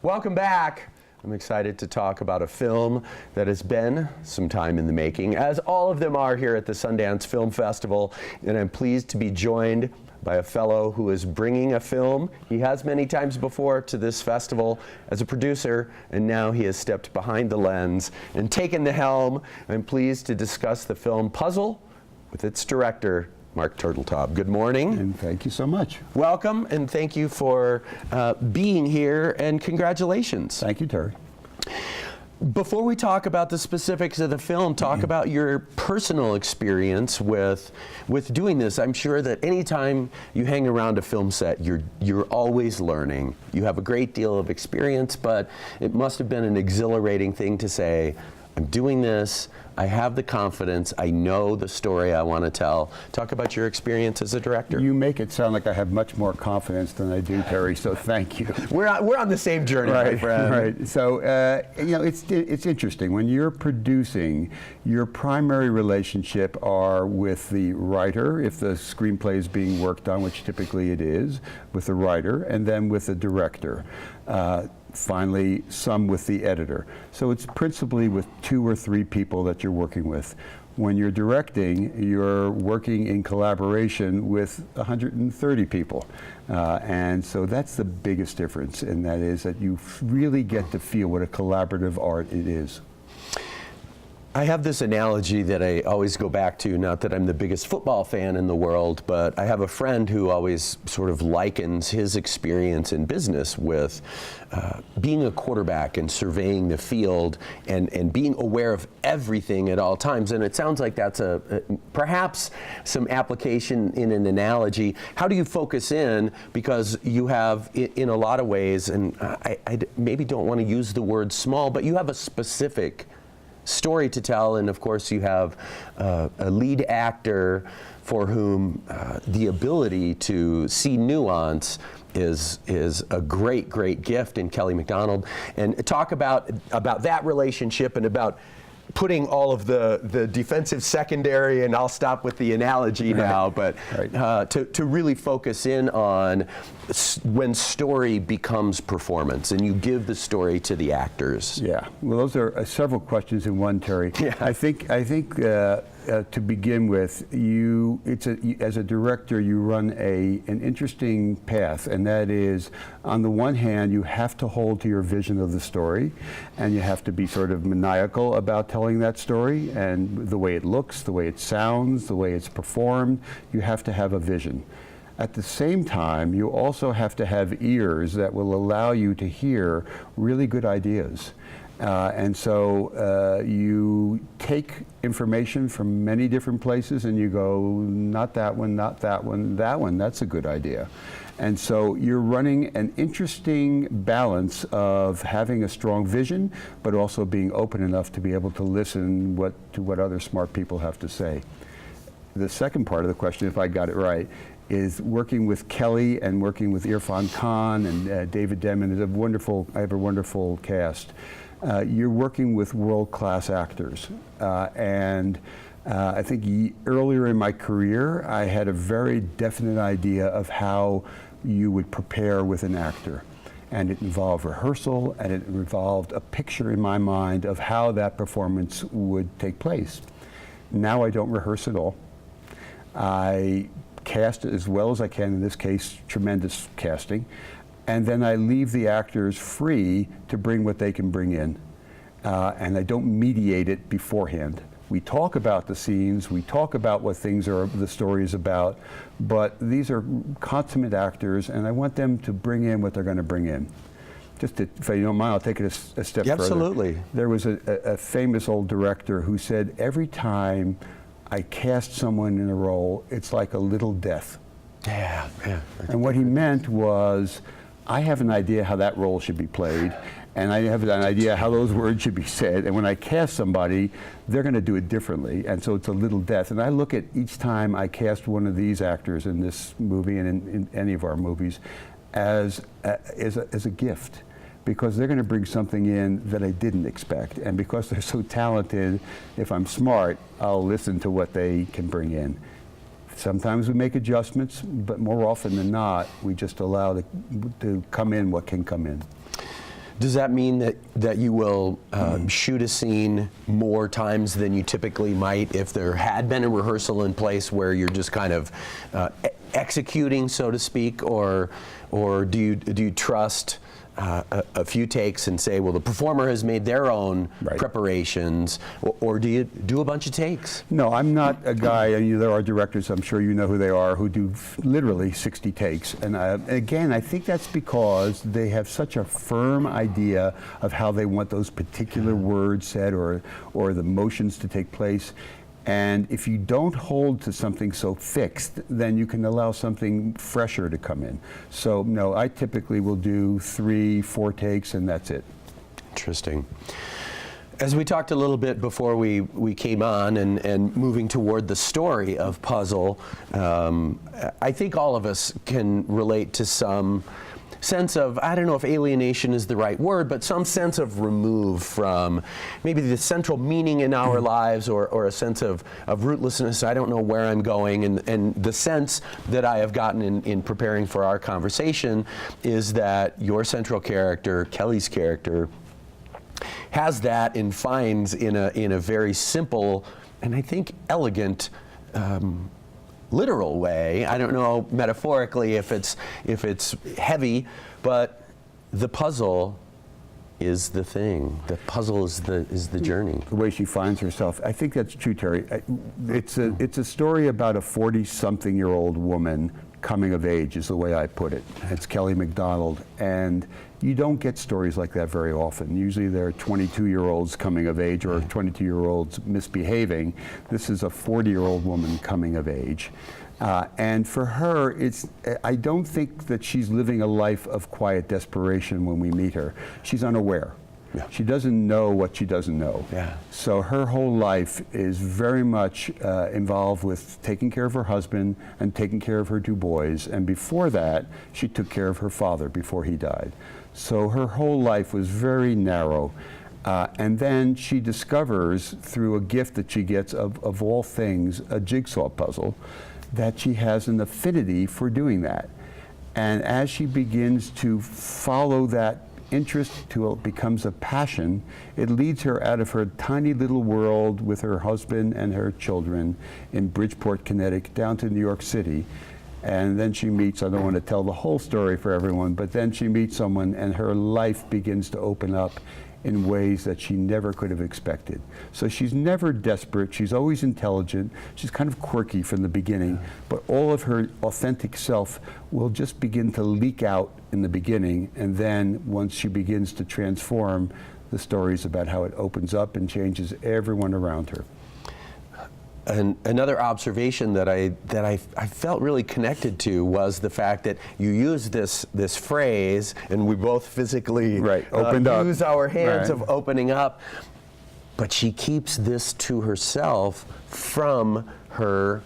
Welcome back. I'm excited to talk about a film that has been some time in the making, as all of them are here at the Sundance Film Festival, and I'm pleased to be joined by a fellow who is bringing a film he has many times before to this festival as a producer, and now he has stepped behind the lens and taken the helm. I'm pleased to discuss the film Puzzle with its director, Mark Turtletaub. Good morning. And thank you so much. Welcome, and thank you for being here, and congratulations. Thank you, Terry. Before we talk about the specifics of the film, talk about your personal experience with doing this. I'm sure that anytime you hang around a film set, you're always learning. You have a great deal of experience, but it must have been an exhilarating thing to say, I'm doing this, I have the confidence, I know the story I want to tell. Talk about your experience as a director. You make it sound like I have much more confidence than I do, Terry, so thank you. We're on the same journey, right, my friend. Right. So, you know, it's interesting. When you're producing, your primary relationship are with the writer, if the screenplay is being worked on, which typically it is, with the writer, and then with the director. Finally, some with the editor. So it's principally with 2 or 3 people that you're working with. When you're directing, you're working in collaboration with 130 people. And so that's the biggest difference, and that is that you really get to feel what a collaborative art it is. I have this analogy that I always go back to, not that I'm the biggest football fan in the world, but I have a friend who always sort of likens his experience in business with being a quarterback and surveying the field and being aware of everything at all times. And it sounds like that's perhaps some application in an analogy. How do you focus in? Because you have, in a lot of ways, and I maybe don't want to use the word small, but you have a specific story to tell, and of course you have a lead actor for whom the ability to see nuance is a great gift in Kelly MacDonald. And talk about that relationship and about putting all of the defensive secondary, and I'll stop with the analogy now, but to really focus in on when story becomes performance and you give the story to the actors. Yeah, well, those are several questions in one, Terry. Yeah. I think to begin with, as a director, you run an interesting path, and that is, on the one hand, you have to hold to your vision of the story, and you have to be sort of maniacal about telling that story, and the way it looks, the way it sounds, the way it's performed. You have to have a vision. At the same time, you also have to have ears that will allow you to hear really good ideas. And so you take information from many different places and you go, not that one, not that one, that one, that's a good idea. And so you're running an interesting balance of having a strong vision, but also being open enough to be able to listen to what other smart people have to say. The second part of the question, if I got it right, is working with Kelly and working with Irfan Khan and David Demon. I have a wonderful cast. You're working with world-class actors. And I think earlier in my career, I had a very definite idea of how you would prepare with an actor. And it involved rehearsal, and it involved a picture in my mind of how that performance would take place. Now I don't rehearse at all. I cast as well as I can, in this case, tremendous casting. And then I leave the actors free to bring what they can bring in. And I don't mediate it beforehand. We talk about the scenes, we talk about what the story is about, but these are consummate actors, and I want them to bring in what they're going to bring in. If you don't mind, I'll take it a step further. Absolutely. There was a famous old director who said, every time I cast someone in a role, it's like a little death. Yeah. And what he meant was, I have an idea how that role should be played, and I have an idea how those words should be said, and when I cast somebody, they're going to do it differently, and so it's a little death. And I look at each time I cast one of these actors in this movie and in any of our movies as a gift, because they're going to bring something in that I didn't expect, and because they're so talented, if I'm smart, I'll listen to what they can bring in. Sometimes we make adjustments, but more often than not, we just allow to come in what can come in. Does that mean that you will shoot a scene more times than you typically might if there had been a rehearsal in place where you're just kind of executing, so to speak, or do you trust a few takes and say, well, the performer has made their own preparations, or do you do a bunch of takes? No, I'm not a guy, there are directors, I'm sure you know who they are, who do literally 60 takes. And again, I think that's because they have such a firm idea of how they want those particular words said or the motions to take place. And if you don't hold to something so fixed, then you can allow something fresher to come in. So no, I typically will do 3, 4 takes, and that's it. Interesting. As we talked a little bit before we came on and moving toward the story of Puzzle, I think all of us can relate to some sense of, I don't know if alienation is the right word, but some sense of remove from maybe the central meaning in our lives, or a sense of rootlessness. I don't know where I'm going, and the sense that I have gotten in preparing for our conversation is that your central character, Kelly's character, has that and finds in a very simple and I think elegant literal way. I don't know metaphorically if it's heavy, but the puzzle is the thing. The puzzle is the journey. The way she finds herself. I think that's true, Terry. It's a story about a 40-something-year-old woman coming of age, is the way I put it. It's Kelly MacDonald, and you don't get stories like that very often. Usually they're 22-year-olds coming of age or 22-year-olds misbehaving. This is a 40-year-old woman coming of age. And for her, I don't think that she's living a life of quiet desperation when we meet her. She's unaware. Yeah. She doesn't know what she doesn't know. Yeah. So her whole life is very much involved with taking care of her husband and taking care of her 2 boys. And before that, she took care of her father before he died. So her whole life was very narrow. And then she discovers, through a gift that she gets of all things, a jigsaw puzzle, that she has an affinity for doing that. And as she begins to follow that interest till it becomes a passion, it leads her out of her tiny little world with her husband and her children in Bridgeport, Connecticut, down to New York City. And then she meets, I don't want to tell the whole story for everyone, but then she meets someone and her life begins to open up in ways that she never could have expected. So she's never desperate, she's always intelligent, she's kind of quirky from the beginning, but all of her authentic self will just begin to leak out in the beginning, and then once she begins to transform, the stories about how it opens up and changes everyone around her. And another observation that I felt really connected to was the fact that you use this phrase, and we both physically opened up. Use our hands of opening up, but she keeps this to herself from her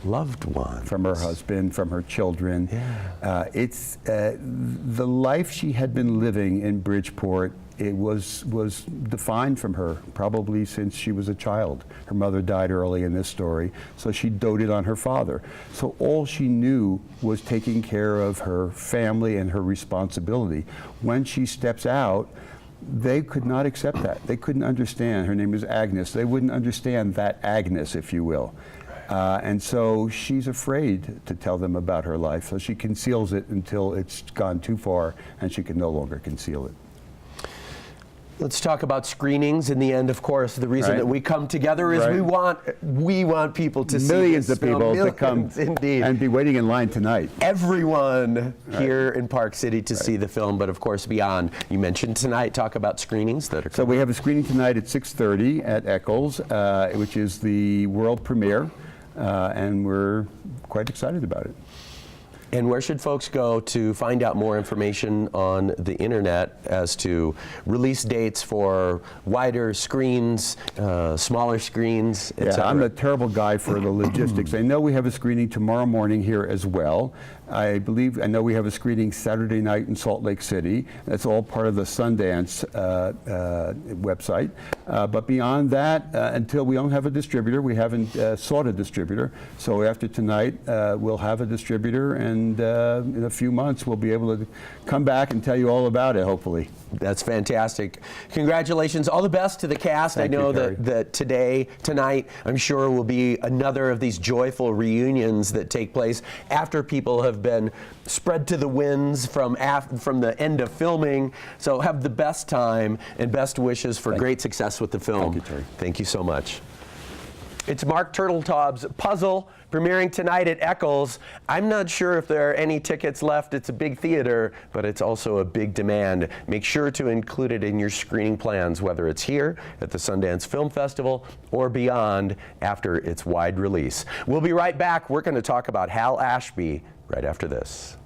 loved one, from her husband, from her children. Yeah. It's the life she had been living in Bridgeport. It was defined from her probably since she was a child. Her mother died early in this story, so she doted on her father. So all she knew was taking care of her family and her responsibility. When she steps out, they could not accept that. They couldn't understand. Her name is Agnes. They wouldn't understand that Agnes, if you will. And so she's afraid to tell them about her life, so she conceals it until it's gone too far and she can no longer conceal it. Let's talk about screenings. In the end, of course, the reason that we come together is we want people to see millions of people to come indeed and be waiting in line tonight. Everyone here in Park City to see the film, but of course beyond. You mentioned tonight. Talk about screenings that are coming. So we have a screening tonight at 6:30 at Eccles, which is the world premiere, and we're quite excited about it. And where should folks go to find out more information on the internet as to release dates for wider screens, smaller screens, etc.? Yeah, I'm a terrible guy for the logistics. I know we have a screening tomorrow morning here as well. I know we have a screening Saturday night in Salt Lake City. That's all part of the Sundance website. But beyond that, until we don't have a distributor, we haven't sought a distributor. So after tonight, we'll have a distributor, and in a few months, we'll be able to come back and tell you all about it, hopefully. That's fantastic. Congratulations. All the best to the cast. Thank I know you, Terry. that tonight, I'm sure will be another of these joyful reunions that take place after people have been spread to the winds from the end of filming. So have the best time and best wishes for great success with the film. Thank you, Terry. Thank you so much. It's Mark Turtletaub's Puzzle, premiering tonight at Eccles. I'm not sure if there are any tickets left. It's a big theater, but it's also a big demand. Make sure to include it in your screening plans, whether it's here at the Sundance Film Festival or beyond after its wide release. We'll be right back. We're going to talk about Hal Ashby right after this.